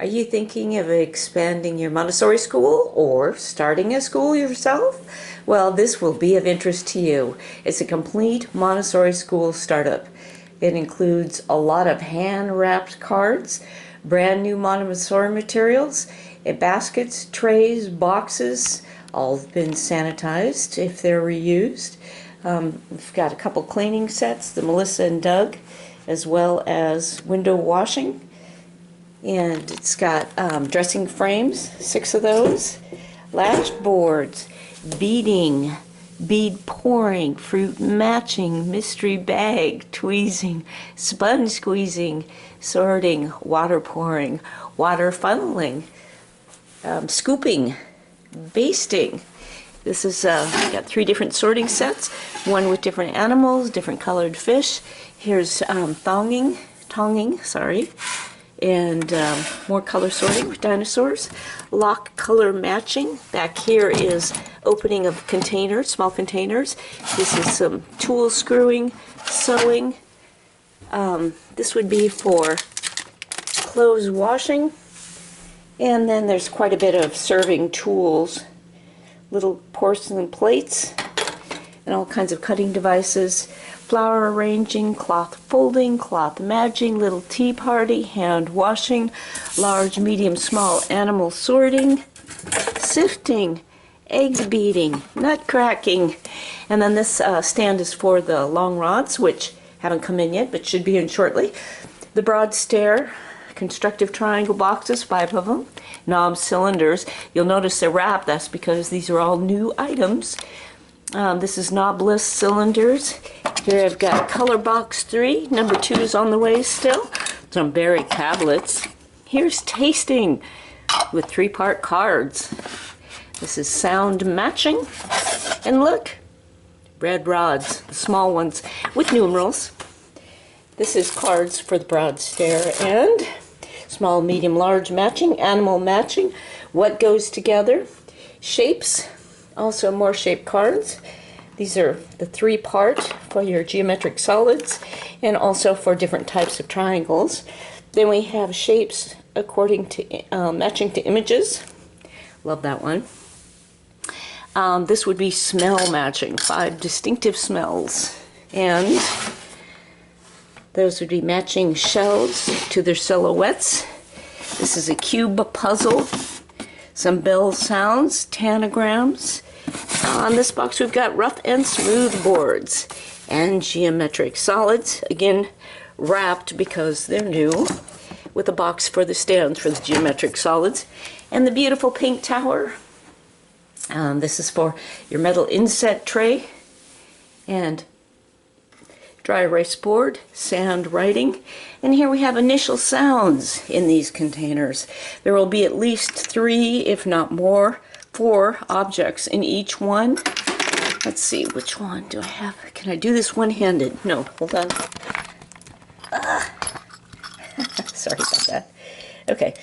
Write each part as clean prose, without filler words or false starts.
Are you thinking of expanding your Montessori school or starting a school yourself? Well, this will be of interest to you. It's a complete Montessori school startup. It includes a lot of hand-wrapped cards, brand new Montessori materials, baskets, trays, boxes, all have been sanitized if they're reused. We've got a couple cleaning sets, the Melissa and Doug, as well as window washing. And it's got dressing frames, 6 of those, latch boards, beading, bead pouring, fruit matching, mystery bag, tweezing, sponge squeezing, sorting, water pouring, water funneling, scooping, basting. This is got 3 different sorting sets, one with different animals, different colored fish. Here's tonging, and more color sorting with dinosaurs. Lock color matching. Back here is opening of containers, small containers. This is some tool screwing, sewing. This would be for clothes washing. And then there's quite a bit of serving tools, little porcelain plates, and all kinds of cutting devices, flower arranging, cloth folding, cloth matching, little tea party, hand washing, large, medium, small animal sorting, sifting, egg beating, nut cracking. And then this stand is for the long rods, which haven't come in yet but should be in shortly. The broad stair, constructive triangle boxes, 5 of them, knob cylinders. You'll notice they're wrapped. That's because these are all new items. This is knobless cylinders. Here I've got color box 3. Number 2 is on the way still. Some berry tablets. Here's tasting with 3-part cards. This is sound matching. And look, red rods, the small ones with numerals. This is cards for the broad stair and small, medium, large matching, animal matching, what goes together, shapes, also more shape cards. These are the 3-part for your geometric solids and also for different types of triangles. Then we have shapes according to matching to images. Love that one. This would be smell matching, 5 distinctive smells. And those would be matching shells to their silhouettes. This is a cube puzzle, some bell sounds, tanagrams. On this box we've got rough and smooth boards and geometric solids, again wrapped because they're new, with a box for the stands for the geometric solids. And the beautiful pink tower. This is for your metal inset tray and dry erase board, sand writing, and here we have initial sounds in these containers. There will be at least 3, if not more, 4 objects in each one. Let's see, which one do I have? Can I do this one-handed? No, hold on. Sorry about that. Okay,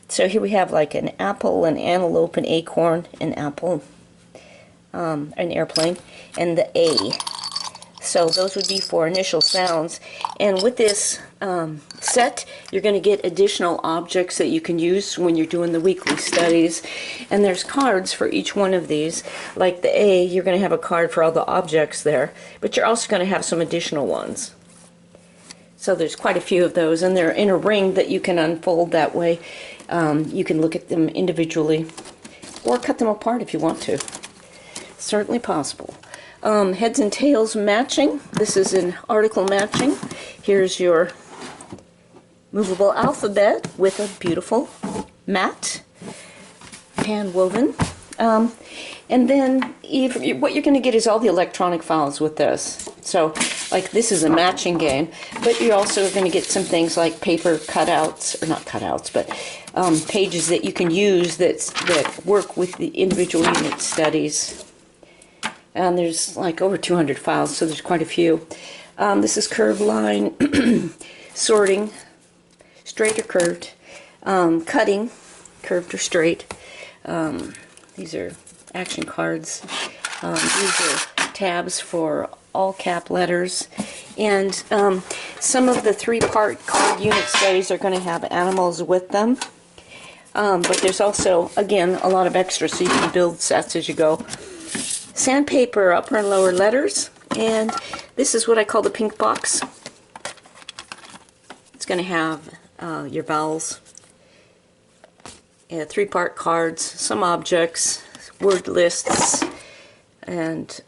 so here we have like an apple, an antelope, an acorn, an apple, an airplane, and the A. So those would be for initial sounds. And with this set, you're going to get additional objects that you can use when you're doing the weekly studies. And there's cards for each one of these. Like the A, you're going to have a card for all the objects there, but you're also going to have some additional ones. So there's quite a few of those, and they're in a ring that you can unfold that way. You can look at them individually or cut them apart if you want to. Certainly possible. Heads and tails matching. This is an article matching. Here's your movable alphabet with a beautiful mat, hand woven. And then what you're going to get is all the electronic files with this. So like this is a matching game, but you're also going to get some things like paper cutouts, or not cutouts, but pages that you can use that work with the individual unit studies. And there's like over 200 files, so there's quite a few. This is curved line, sorting, straight or curved, cutting, curved or straight. These are action cards. These are tabs for all cap letters. And some of the 3-part card unit studies are going to have animals with them. But there's also, again, a lot of extras so you can build sets as you go. Sandpaper, upper and lower letters. And this is what I call the pink box. It's going to have your vowels, 3-part cards, some objects, word lists, and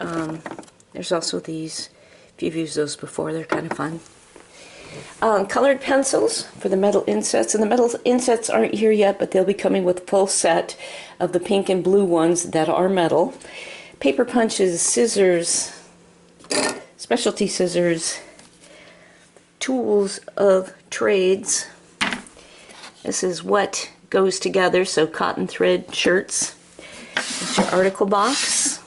there's also these. If you've used those before, they're kind of fun. Colored pencils for the metal insets, and the metal insets aren't here yet, but they'll be coming with a full set of the pink and blue ones that are metal. Paper punches, scissors, specialty scissors, tools of trades. This is what goes together, so cotton thread shirts. It's your article box.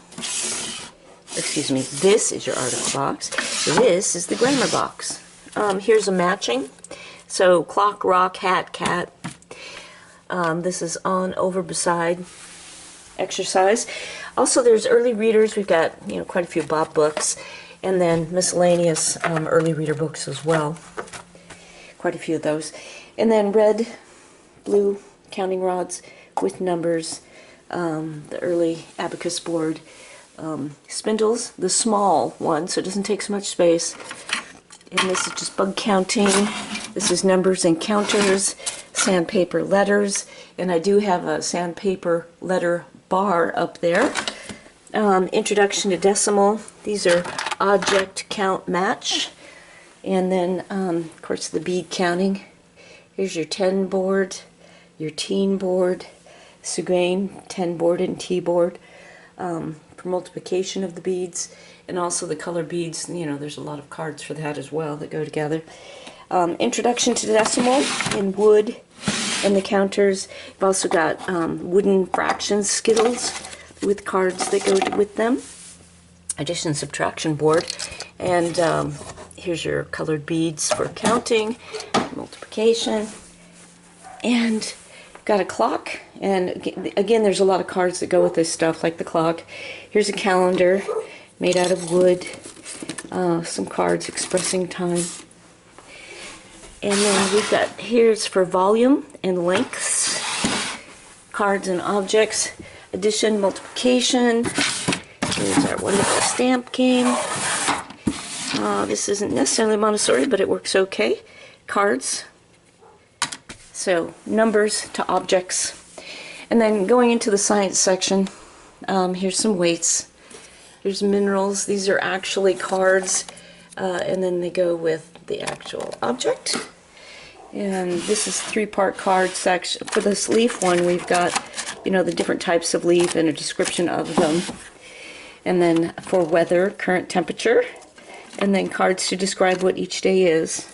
Excuse me, this is your article box. This is the grammar box. Here's a matching. So clock, rock, hat, cat. This is on, over, beside, exercise. Also, there's early readers. We've got quite a few Bob books, and then miscellaneous early reader books as well. Quite a few of those. And then red, blue counting rods with numbers. The early abacus board. Spindles, the small one, so it doesn't take so much space. And this is just bug counting. This is numbers and counters, sandpaper letters, and I do have a sandpaper letter bar up there. Introduction to decimal. These are object count match. And then, of course, the bead counting. Here's your 10 board, your teen board, Sugain 10 board and T board for multiplication of the beads. And also the color beads, there's a lot of cards for that as well that go together. Introduction to decimal in wood and the counters. You've also got wooden fractions, skittles with cards that go with them. Addition subtraction board. And here's your colored beads for counting, multiplication. And got a clock. And again, there's a lot of cards that go with this stuff, like the clock. Here's a calendar made out of wood, some cards expressing time. And then we've got, here's for volume and lengths, cards and objects, addition, multiplication. Here's our wonderful stamp game. This isn't necessarily Montessori, but it works okay. Cards. So numbers to objects. And then going into the science section, here's some weights. There's minerals. These are actually cards, and then they go with the actual object. And this is 3-part card section. For this leaf one, we've got, the different types of leaf and a description of them. And then for weather, current temperature, and then cards to describe what each day is.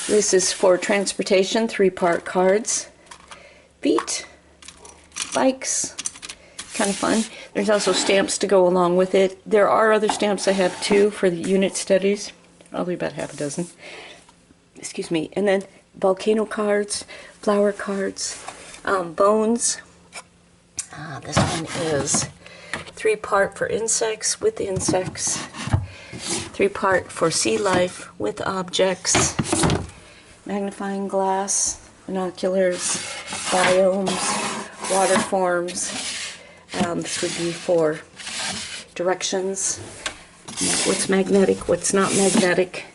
This is for transportation, 3-part cards. Feet, bikes. Kind of fun. There's also stamps to go along with it. There are other stamps I have too for the unit studies, probably about half a dozen. Excuse me. And then volcano cards, flower cards, bones. This one is 3-part for insects with insects, 3-part for sea life with objects, magnifying glass, binoculars, biomes, water forms. This would be for directions, what's magnetic, what's not magnetic,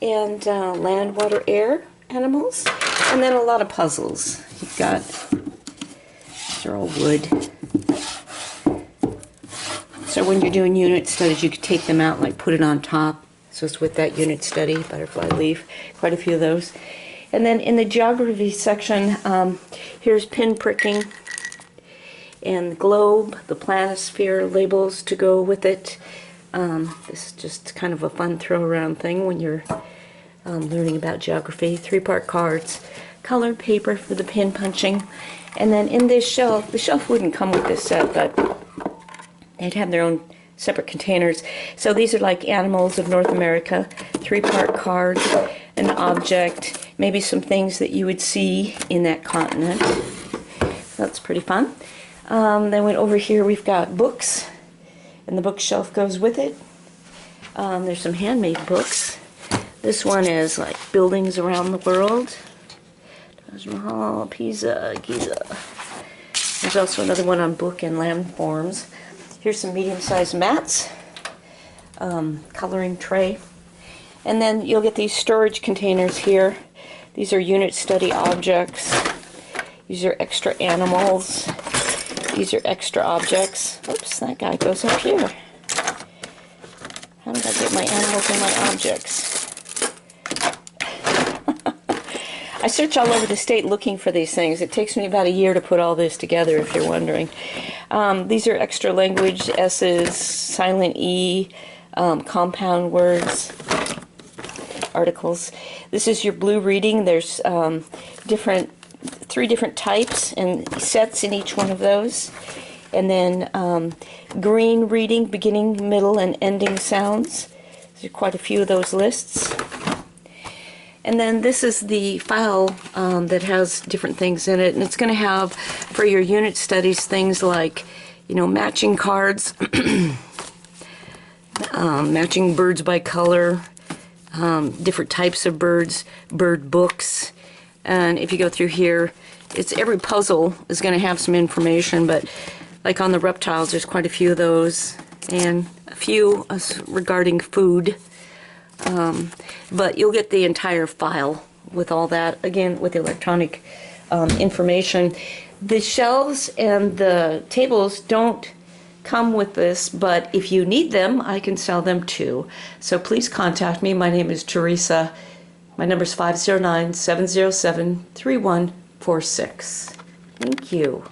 and land, water, air, animals, and then a lot of puzzles. You've got, they're all wood. So when you're doing unit studies, you could take them out, like put it on top. So it's with that unit study, butterfly leaf, quite a few of those. And then in the geography section, here's pin pricking, and the globe, the planisphere labels to go with it. This is just kind of a fun throw around thing when you're learning about geography. 3-part cards, colored paper for the pin punching, and then in this shelf, the shelf wouldn't come with this set, but they'd have their own separate containers. So these are like animals of North America, 3-part cards, an object, maybe some things that you would see in that continent. That's pretty fun. Then went over here, we've got books, and the bookshelf goes with it. There's some handmade books. This one is like buildings around the world. Taj Mahal, Pisa, Giza. There's also another one on book and landforms. Here's some medium-sized mats, coloring tray. And then you'll get these storage containers here. These are unit study objects. These are extra animals. These are extra objects. Oops, that guy goes up here. How did I get my animals and my objects? I search all over the state looking for these things. It takes me about a year to put all this together, if you're wondering. These are extra language S's, silent E, compound words, articles. This is your blue reading. There's 3 different types and sets in each one of those. And then green reading, beginning, middle, and ending sounds. There's quite a few of those lists. And then this is the file that has different things in it, and it's going to have for your unit studies things like, you know, matching cards, matching birds by color, different types of birds, bird books. And if you go through here, it's every puzzle is going to have some information, but like on the reptiles, there's quite a few of those, and a few regarding food. But you'll get the entire file with all that, again, with electronic information. The shelves and the tables don't come with this, but if you need them, I can sell them too. So please contact me. My name is Teresa. My number is 509-707-3146. Thank you.